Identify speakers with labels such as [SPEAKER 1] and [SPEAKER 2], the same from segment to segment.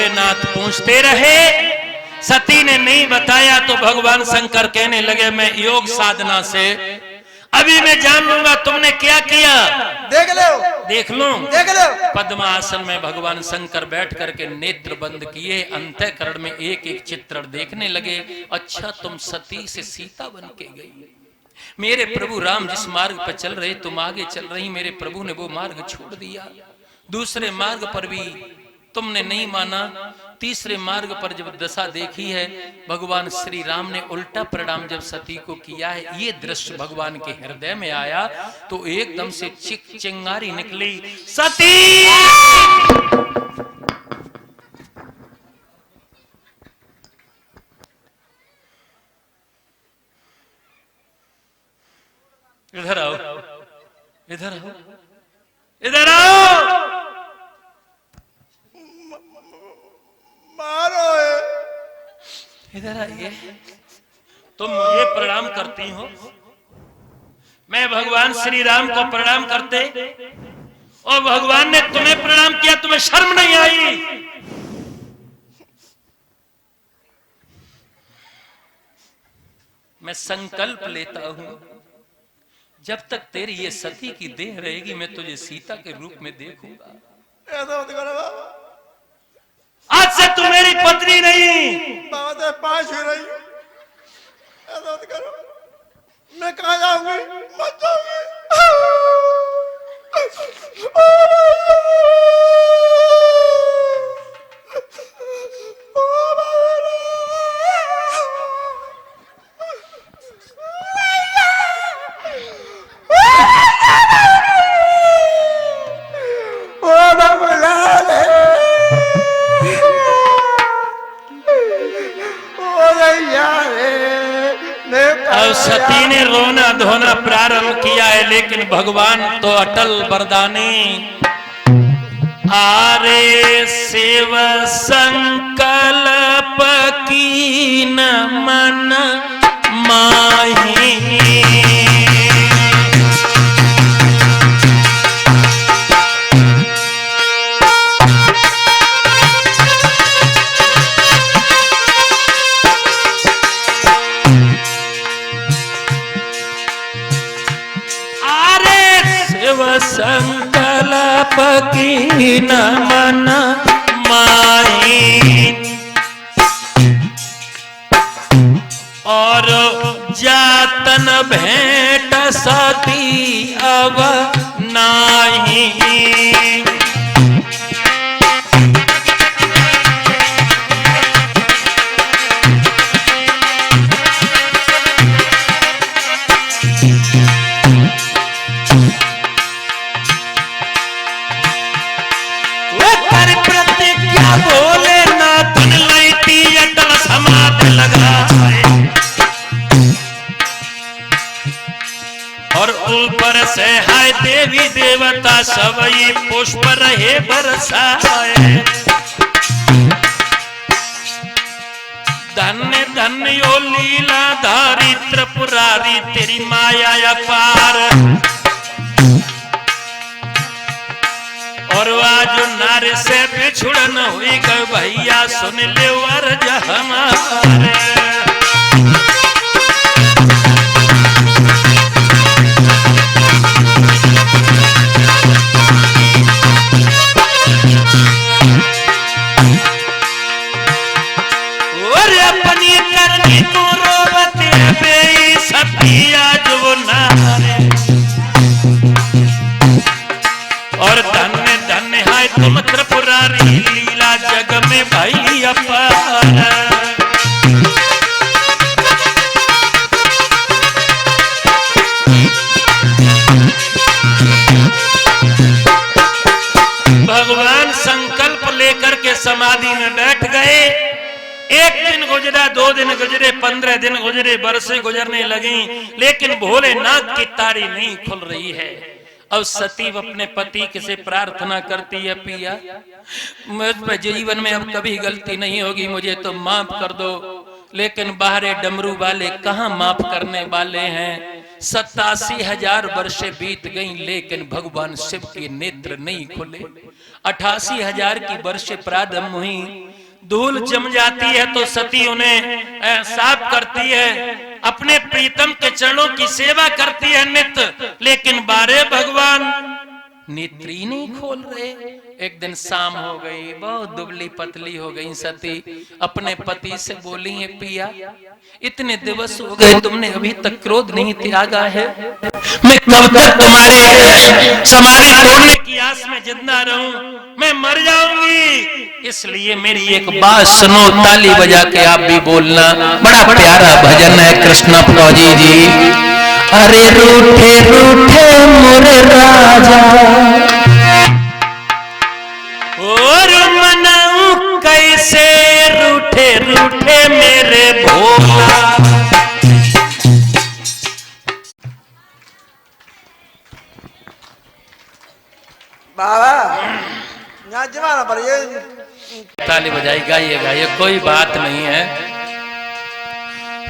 [SPEAKER 1] भोलेनाथ पूछते रहे। सती ने नहीं बताया तो भगवान शंकर कहने लगे मैं योग साधना से अभी मैं जान लूंगा तुमने क्या किया।
[SPEAKER 2] देख लो,
[SPEAKER 1] देख लो,
[SPEAKER 2] देख लो।
[SPEAKER 1] पद्मासन में भगवान शंकर बैठ करके नेत्र बंद किए, अंतःकरण में एक एक चित्रण देखने लगे। अच्छा तुम सती से सीता बन के गई, मेरे प्रभु राम जिस मार्ग पर चल रहे तुम आगे चल रही, मेरे प्रभु ने वो मार्ग छोड़ दिया। दूसरे मार्ग पर भी तुमने नहीं माना, तीसरे मार्ग पर जब दशा देखी है, भगवान श्री राम ने उल्टा प्रणाम जब सती को किया है, ये दृश्य भगवान के हृदय में आया तो एकदम से चिंगारी निकली, सती इधर आओ, इधर आओ, इधर आओ।
[SPEAKER 2] मारो,
[SPEAKER 1] इधर आइए। तुम मुझे प्रणाम करती हो, मैं भगवान श्री राम को प्रणाम करते और भगवान ने तुम्हें प्रणाम किया, तुम्हें शर्म नहीं आई? मैं संकल्प लेता हूं जब तक तेरी ये सती की देह रहेगी मैं तुझे सीता के रूप में देखूंगा।
[SPEAKER 2] ऐसा मत करो बाबा,
[SPEAKER 1] आज से तू मेरी पत्नी नहीं।
[SPEAKER 2] बाबा तो पास ही रही, ऐसा मत करो। मैं कहा जाऊंगी, मत जाऊंगी।
[SPEAKER 1] अब सती ने रोना धोना प्रारंभ किया है, लेकिन भगवान तो अटल वरदानी। आरे शिव संकल्प की न मन माही, संकल्प की न मन माही, और जातन भेंट सती अब नाही। और ऊपर से हाय देवी देवता सब ये पुष्प रहे बरसाए। धन्य धन्य यो लीलाधारी त्रिपुरारी तेरी माया अपार। और आज नारे से बिछुड़न हुई गए भैया सुन ले अर्ज हमारे। और धन्य धन्य है तुम त्रिपुरारी लीला जग में भाई अपार। भगवान संकल्प लेकर के समाधि में बैठ गए। एक दिन गुजरा, 2 दिन गुजरे, 15 दिन गुजरे, बरसें गुजरने लगी, लेकिन भोलेनाथ की तारी नहीं खुल रही है। अब सती अपने पति से प्रार्थना करती है, पिया मुझ पर जीवन में अब कभी गलती नहीं होगी, मुझे तो माफ कर दो। लेकिन बाहरे डमरू वाले कहाँ माफ करने वाले हैं। 87,000 वर्षे बीत गई, लेकिन भगवान शिव के नेत्र नहीं खुले। 88,000 की वर्षे प्रारंभ हुई, धूल जम जाती है तो सती उन्हें साफ करती है, अपने प्रीतम के चरणों की सेवा करती है नित्य, लेकिन बारे भगवान नेत्र ही नहीं खोल रहे। एक दिन शाम हो गई, बहुत दुबली पतली हो गई सती, अपने पति से बोली है पिया इतने दिवस हो गए तुमने अभी तक क्रोध नहीं त्यागा है, मैं कब तक तुम्हारे समाधि तोड़ने की आस में जिंदा रहूं, मैं मर जाऊंगी। इसलिए मेरी एक बात सुनो, ताली बजा के आप भी बोलना, बड़ा प्यारा भजन है कृष्ण फौजी जी। अरे रूठे रूठे मोरे राजा और मनाऊं कैसे, रूठे रूठे मेरे भोला।
[SPEAKER 2] बाबा यहाँ जमाना पर ये
[SPEAKER 1] ताली बजाई गाइए गाइए, कोई बात नहीं है।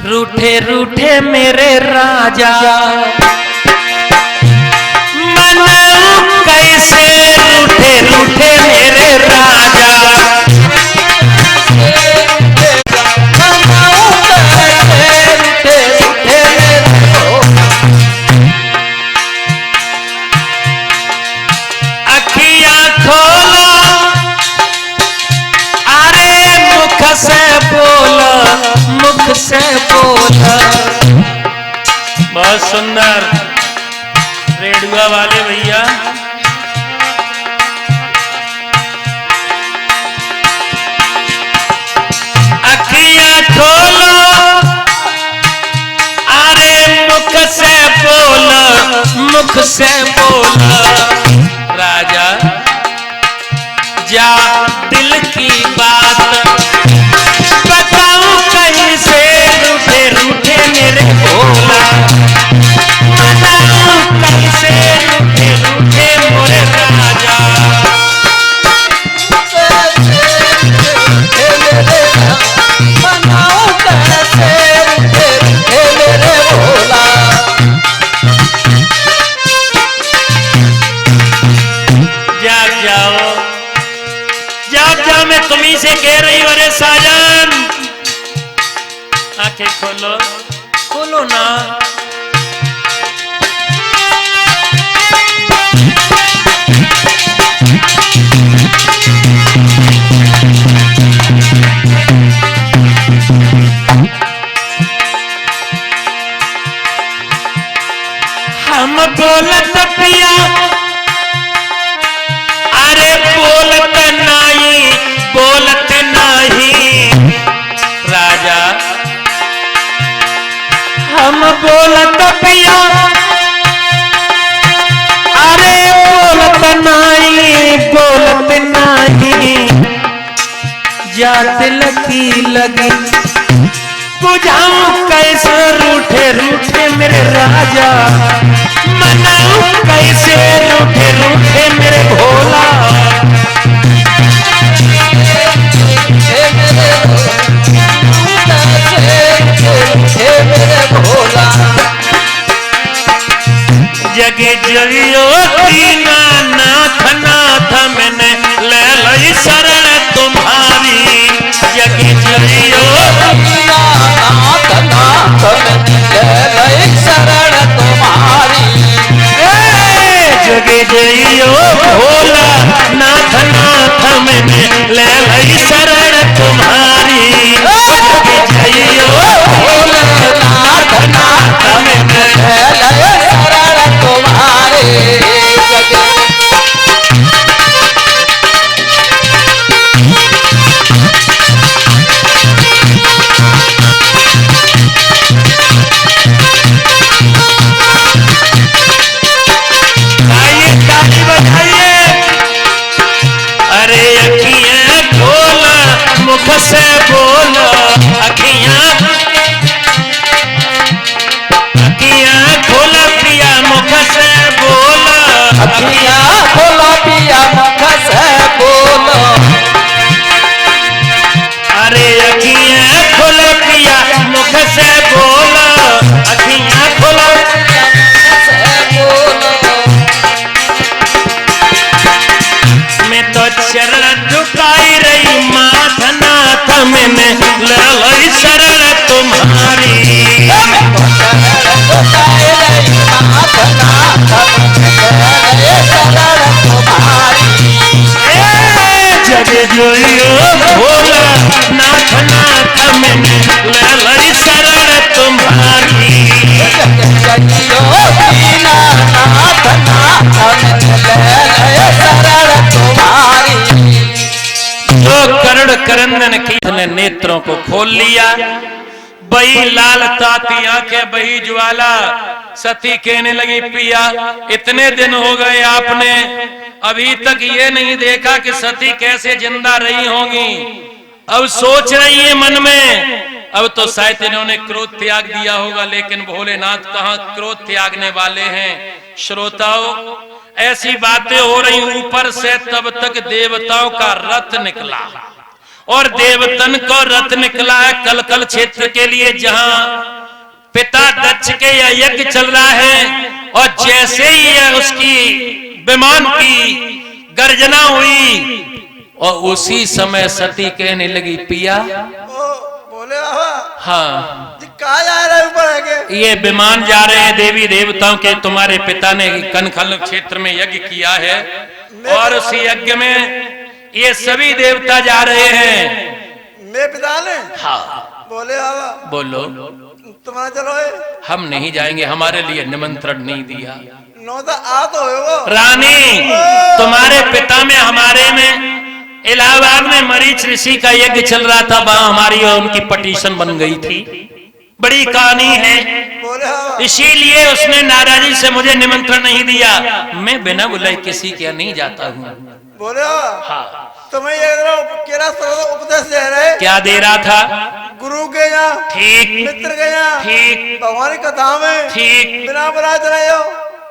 [SPEAKER 1] रूठे रूठे मेरे राजा मनाऊं कैसे, रूठे रूठे मेरे राजा अखियां खोलो, अरे मुख से बोलो, मुख से बोलो। बहुत सुंदर रेडियो वाले भैया, अखियां खोलो, अरे मुख से बोलो, मुख से बोलो। राजा जा दिल की बात बताऊं कैसे, रूठे रूठे मेरे भोला मनाऊं कैसे, रूठे रूठे मोरे राजा। जाग जाओ, जाग जाओ, मैं तुम्ही से कह रही हूं। अरे साजन आंखें खोलो, खोलो ना। हम बोलत पिया, अरे बोलत नहीं, बोलत नहीं राजा, हम बोलत पिया, अरे बोलत नहीं, बोलत नहीं। जा दिल की लगी बुझाऊं कैसे, रूठे रूठे मेरे राजा मनाऊं कैसे, रूठे रूठे मेरे भोला। जगे जगियो दीना नाथ नाथ, मैंने ले लई शरण तुम्हारी। जगे जगियो दीना नाथ नाथ, मैंने ले लई शरण तुम्हारी। जगे जगियो भोला नाथ नाथ, मैंने ले लई शरण तुम्हारी। जगे जगियो भोला नाथ नाथ, मैंने ले लई शरण तुम्हारी। आइए ताली बजाइए। थमिन ललई शरण तुम्हारी। जग जोइयो भोला नाथ नाथ में ललई शरण तुम्हारी। जो करण करंदन की ने नेत्रों को खोल लिया, बही लाल ताती आंखें बही ज्वाला। सती कहने लगी पिया इतने दिन हो गए आपने अभी तक ये नहीं देखा कि सती कैसे जिंदा रही होंगी। अब सोच रही है मन में, अब तो शायद इन्होंने क्रोध त्याग दिया होगा, लेकिन भोलेनाथ कहाँ क्रोध त्यागने वाले हैं। श्रोताओं ऐसी बातें हो रही, ऊपर से तब तक देवताओं का रथ निकला और देवतन को रथ निकला है कलकल क्षेत्र के लिए, जहां पिता दक्ष के यज्ञ चल रहा है। और जैसे ही उसकी विमान की गर्जना हुई और उसी समय सती कहने लगी पिया
[SPEAKER 2] बोले
[SPEAKER 1] हाँ
[SPEAKER 2] कहा जा रहे ऊपर
[SPEAKER 1] ये विमान जा रहे हैं देवी देवताओं के, तुम्हारे पिता ने कनखल क्षेत्र में यज्ञ किया है और उस यज्ञ में ये सभी देवता जा रहे हैं।
[SPEAKER 2] मेरे पिता ने
[SPEAKER 1] हाँ
[SPEAKER 2] बोले
[SPEAKER 1] बोलो
[SPEAKER 2] तुम्हारा चलो
[SPEAKER 1] हम नहीं जाएंगे, हमारे लिए निमंत्रण नहीं दिया।
[SPEAKER 2] नौता आ तो हो
[SPEAKER 1] रानी तुम्हारे पिता में हमारे में इलाहाबाद में मरीच ऋषि का यज्ञ चल रहा था, वहां हमारी और उनकी पटिशन बन गई थी। बड़ी कहानी है, इसीलिए उसने नाराजी से मुझे निमंत्रण नहीं दिया। मैं बिना बुलाए किसी के नहीं जाता हूँ।
[SPEAKER 2] बोले
[SPEAKER 1] हाँ
[SPEAKER 2] तुम्हें ये उपदेश दे रहे, क्या
[SPEAKER 1] दे रहा था?
[SPEAKER 2] गुरु के यहाँ
[SPEAKER 1] ठीक,
[SPEAKER 2] मित्र के यहाँ
[SPEAKER 1] ठीक,
[SPEAKER 2] भगवान की कथा में
[SPEAKER 1] ठीक,
[SPEAKER 2] बिना बुलाए रहे हो,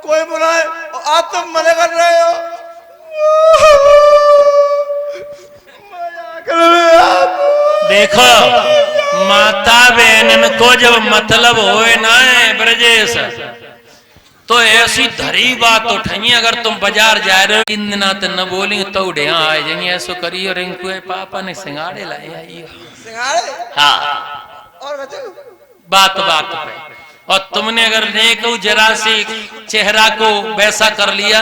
[SPEAKER 2] कोई बुलाए और आप तुम मना कर रहे हो।
[SPEAKER 1] देखो माता बहन को जब मतलब होए ना है ब्रजेश, तो ऐसी धरी बात उठाई। अगर तुम बाजार जा रहे हो 3 दिन तो न बोली तो उड़े आ जाएंगे, ऐसो करियो रिंकू पापा ने सिंगाड़े लाए आइयो
[SPEAKER 2] सिंगाड़े।
[SPEAKER 1] हाँ
[SPEAKER 2] और
[SPEAKER 1] बात बात पे, और तुमने अगर देखो जरा से चेहरा को वैसा कर लिया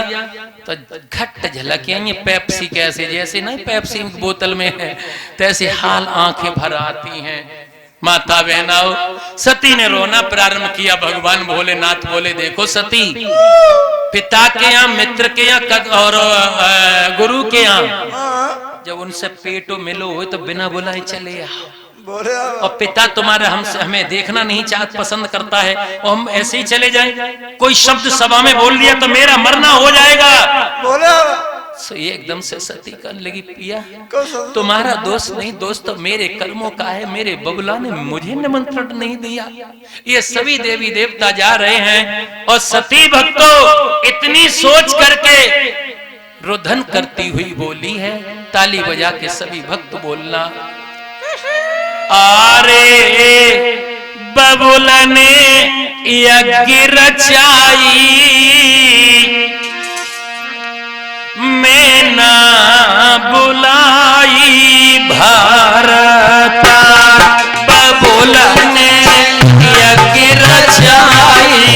[SPEAKER 1] तो घट झलक ये पेप्सी कैसे, जैसे ना पेप्सी बोतल में है तैसे हाल आंखें भर आती हैं। माता बहनाओ सती ने रोना प्रारंभ किया। भगवान भोलेनाथ बोले देखो सती, पिता के यहाँ मित्र के यहाँ और गुरु के यहाँ जब उनसे पेटो मिलो हो तो बिना बुलाए चले आओ। और पिता तुम्हारा हमसे हमें देखना नहीं चाहता, पसंद करता है और हम ऐसे ही चले जाएं। कोई शब्द सभा में बोल दिया तो मेरा मरना हो जाएगा। तो ये एकदम से सती करने लगी पिया तुम्हारा दोष नहीं, दोस्त तो मेरे कर्मों का है। मेरे बबुला ने मुझे निमंत्रण नहीं दिया। ये सभी देवी देवता जा रहे हैं और सती भक्तों इतनी सोच करके रुदन करती हुई बोली है। ताली बजा के सभी भक्त बोलना, आरे बबुला ने यज्ञ रचाई, मैं ना बुलाई भारता। बबुला ने यज्ञ रचाई,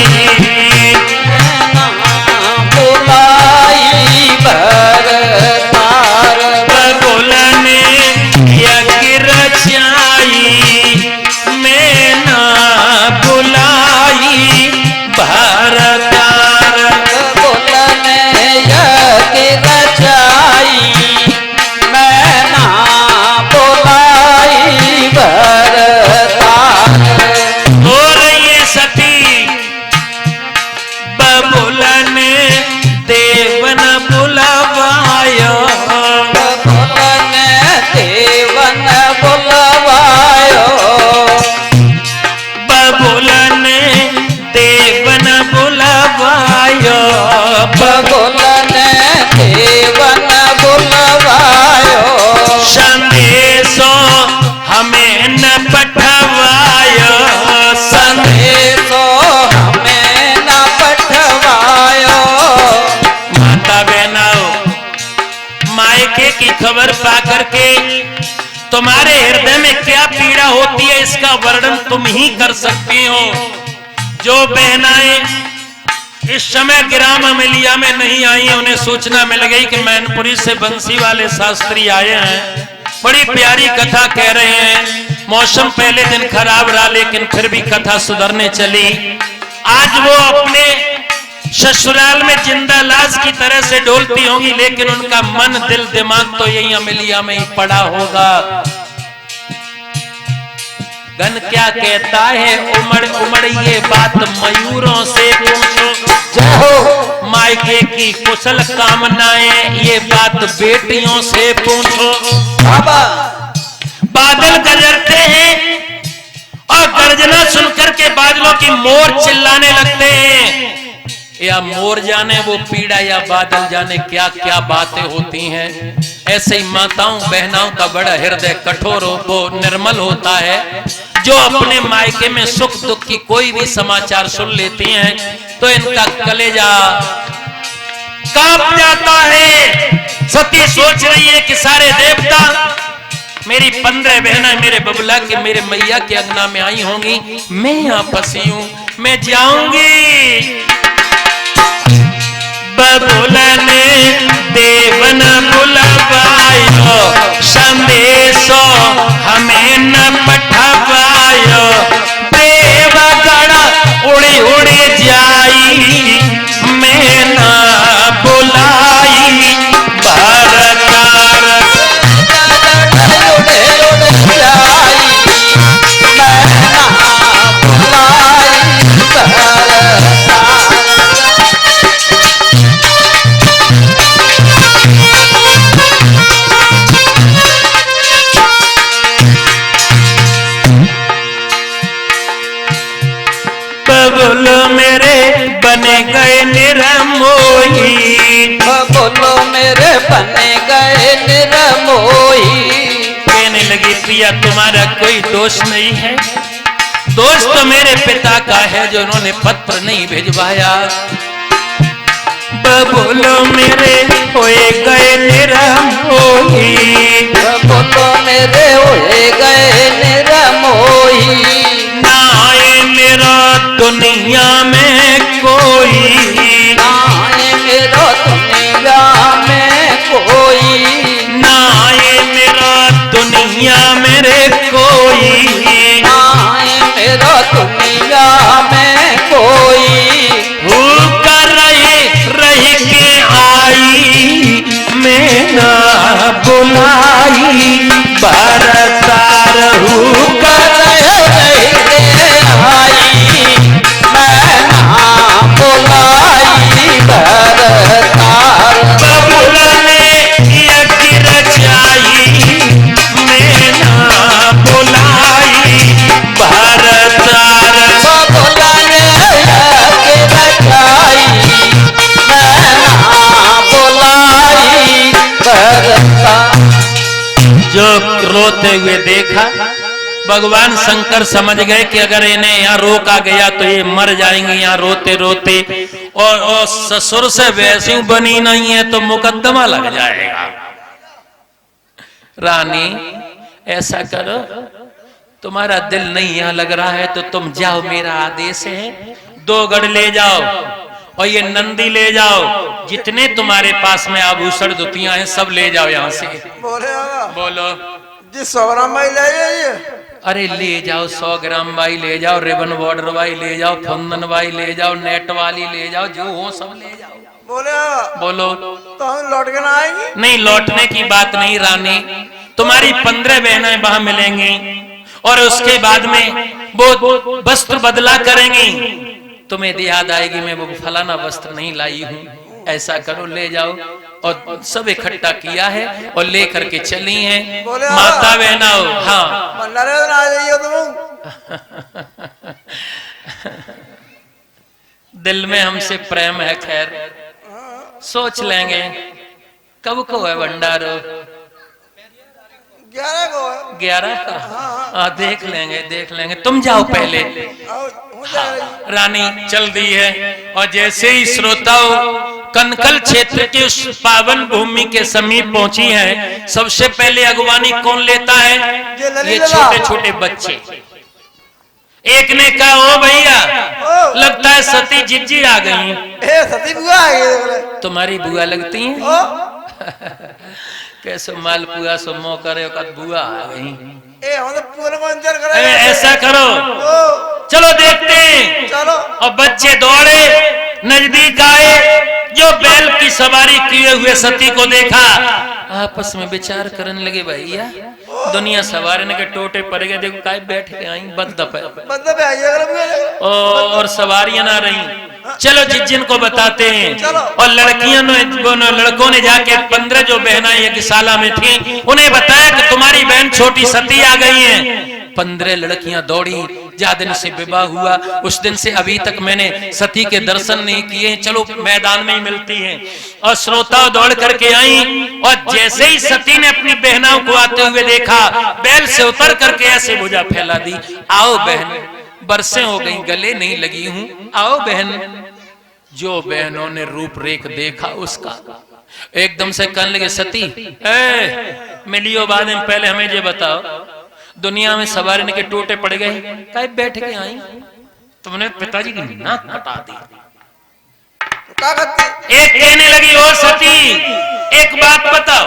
[SPEAKER 1] बुलाई भारता। बबुला ने यज्ञ रचाई, मैं ना बुलाई भारता।
[SPEAKER 3] रचाई मैं
[SPEAKER 1] तुम्हारे हृदय में क्या पीड़ा होती है इसका वर्णन तुम ही कर सकती हो। जो बहनाएं इस समय ग्राम अमेलिया में नहीं आई, उन्हें सूचना मिल गई कि मैनपुरी से बंसी वाले शास्त्री आए हैं, बड़ी प्यारी कथा कह रहे हैं। मौसम पहले दिन खराब रहा लेकिन फिर भी कथा सुधरने चली। आज वो अपने ससुराल में जिंदा लाश की तरह से डोलती होंगी, लेकिन उनका मन दिल दिमाग तो यही अमेलिया में ही पड़ा होगा। गन क्या कहता है, उमड़ उमड़ ये बात मयूरों से पूछो, मायके की कुशल कामनाएं ये बात बेटियों से पूछो। बादल गरजते हैं और गर्जना सुनकर के बादलों की मोर चिल्लाने लगते हैं। या मोर जाने वो पीड़ा या बादल जाने क्या क्या बातें होती हैं। ऐसे ही माताओं बहनाओं का बड़ा हृदय कठोर हो निर्मल होता है, जो अपने मायके में सुख दुख की कोई भी समाचार सुन लेती हैं तो इनका कलेजा कांप जाता है। सती सोच रही है कि सारे देवता मेरी 15 बहनें मेरे बबला के मेरे मैया के अंगना में आई होंगी, मैं यहाँ फंसी हूं, मैं जाऊंगी। बबुला ने देवन बुलवायो, संदेशो हमें न पठवायो, देवगण उड़ी उड़ी जाई, मैं न बुलाई भरतार। बोलो मेरे बने गए निरमोही,
[SPEAKER 3] बोलो मेरे बने गए निरमोही।
[SPEAKER 1] कहने लगी प्रिया तुम्हारा कोई दोष नहीं है, दोष तो मेरे पिता का है जो उन्होंने पत्र नहीं भिजवाया। बोलो मेरे होए गए निरमोही,
[SPEAKER 3] बोलो मेरे होए गए निरमोही।
[SPEAKER 1] ना आए मेरा दुनिया में कोई,
[SPEAKER 3] ना आए मेरा दुनिया में कोई,
[SPEAKER 1] ना आए मेरा दुनिया मेरे कोई,
[SPEAKER 3] ना आए मेरा दुनिया में कोई।
[SPEAKER 1] भूखा रही के आई, मैं ना बुलाई भरतार। भूखा
[SPEAKER 3] रही के आई, मैं ना बुलाई भरतार।
[SPEAKER 1] बबुला ने यज्ञ रचाई, मैं ना बुलाई भरतार।
[SPEAKER 3] बबुला ने यज्ञ रचाई, मैं ना बुलाई भरतार।
[SPEAKER 1] जो रोते हुए देखा, भगवान शंकर समझ गए कि अगर इन्हें यहाँ रोका गया तो ये मर जाएंगे यहाँ रोते रोते, और ससुर से वैसी बनी नहीं है तो मुकदमा लग जाएगा। रानी ऐसा करो, तुम्हारा दिल नहीं यहाँ लग रहा है तो तुम जाओ, मेरा आदेश है, 2 गढ़ ले जाओ और ये नंदी ले जाओ, जितने तुम्हारे पास में आभूषण दुतियां हैं सब ले जाओ यहाँ से।
[SPEAKER 2] बोले
[SPEAKER 1] बोलो
[SPEAKER 2] जी 100 ग्राम भाई ले जाइए।
[SPEAKER 1] अरे ले जाओ, 100 ग्राम वाई ले जाओ, रिबन बॉर्डर वाई ले जाओ, फंदन वाई ले जाओ, नेट वाली ले जाओ, जो हो सब ले जाओ।
[SPEAKER 2] बोले
[SPEAKER 1] बोलो
[SPEAKER 2] तो हम लौट के ना आएंगे?
[SPEAKER 1] नहीं, लौटने की बात नहीं रानी, तुम्हारी 15 बहनें वहां मिलेंगी और उसके बाद में वो वस्त्र बदला करेंगी, तुम्हें याद आएगी मैं वो फलाना वस्त्र नहीं लाई हूं। ऐसा करो ले जाओ, और सब इकट्ठा किया है और लेकर के चली हैं माता बहनाओ। हाँ
[SPEAKER 2] भंडारे में आ जाइए तुम।
[SPEAKER 1] दिल में हमसे प्रेम है, खैर सोच लेंगे कब को है भंडारो।
[SPEAKER 2] 11 को है।
[SPEAKER 1] 11 का? हाँ देख लेंगे, तुम जाओ पहले।
[SPEAKER 2] हो जाएगा।
[SPEAKER 1] रानी चल दी है और जैसे ही श्रोताओं कनकल क्षेत्र के उस पावन भूमि के समीप पहुंची है। सबसे पहले अगवानी कौन लेता है? ये छोटे छोटे बच्चे। एक ने कहा, ओ भैया, लगता है सती जिज्जी आ गई।
[SPEAKER 2] सती बुआ आ गई।
[SPEAKER 1] तुम्हारी बुआ लगती है? कैसे मालपुआ सो मो करे बुआ आ गई।
[SPEAKER 2] हम तो पूरे को इंतजार कर रहे हैं।
[SPEAKER 1] ऐसा करो, चलो देखते हैं।
[SPEAKER 2] चलो।
[SPEAKER 1] और बच्चे दौड़े, नजदीक आए, जो बैल की सवारी किए हुए सती को देखा, आपस में विचार करने लगे, भैया दुनिया सवारने के टोटे पड़ गए, देखो काय बैठ के आई बद्दप है और सवारियां ना रही। चलो जिनको बताते हैं। और लड़कों ने जाके 15 जो बहना यज्ञशाला में थी उन्हें बताया कि तुम्हारी बहन छोटी सती आ गई है। 15 लड़कियां दौड़ी। जा दिन से विवाह हुआ, उस दिन से अभी तक मैंने सती के दर्शन नहीं किए। चलो मैदान में ही मिलती हैं। और श्रोता दौड़ करके आई, और जैसे ही सती ने अपनी बहनाओं को आते हुए देखा, बैल से उतर करके ऐसे भुजा फैला दी, आओ बहन, बरसें हो गई, गले नहीं लगी हूं, आओ बहन। जो बहनों ने रूपरेख देखा उसका, एकदम से कहने लगे, सती मिलियो बाद में, पहले हमें ये बताओ, दुनिया में सवारने के टोटे पड़ गए, काय बैठ के आई? तुमने पिताजी की नाक कटा दी। एक कहने लगी, ओ सती, एक बात बताओ,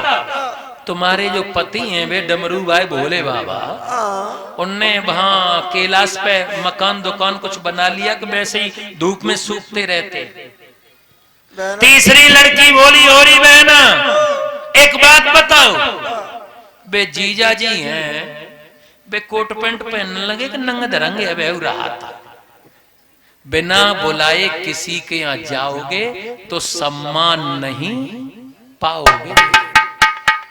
[SPEAKER 1] तुम्हारे जो पति हैं वे डमरू भाई भोले बाबा, उनने वहां कैलाश पे मकान दुकान कुछ बना लिया कि वैसे ही धूप में सूखते रहते? तीसरी लड़की बोली, होरी बहना, एक बात बताओ, वे जीजा जी हैं, वे कोट पैंट पहनने लगे कि नंगा धरंगे? अब रहा था, बिना बुलाए किसी के यहाँ जाओगे तो सम्मान नहीं पाओगे,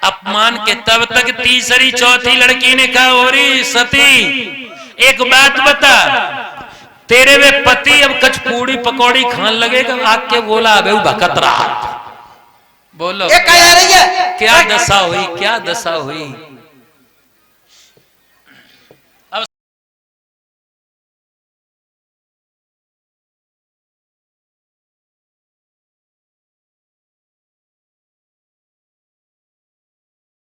[SPEAKER 1] अपमान के। तब तक तीसरी चौथी लड़की ने कहा, होरी सती, एक बात बता, तेरे वे पति अब कछ पूड़ी पकौड़ी खान लगेगा? आके बोला, अब भकत रहा। बोलो क्या दशा हुई, क्या दशा हुई?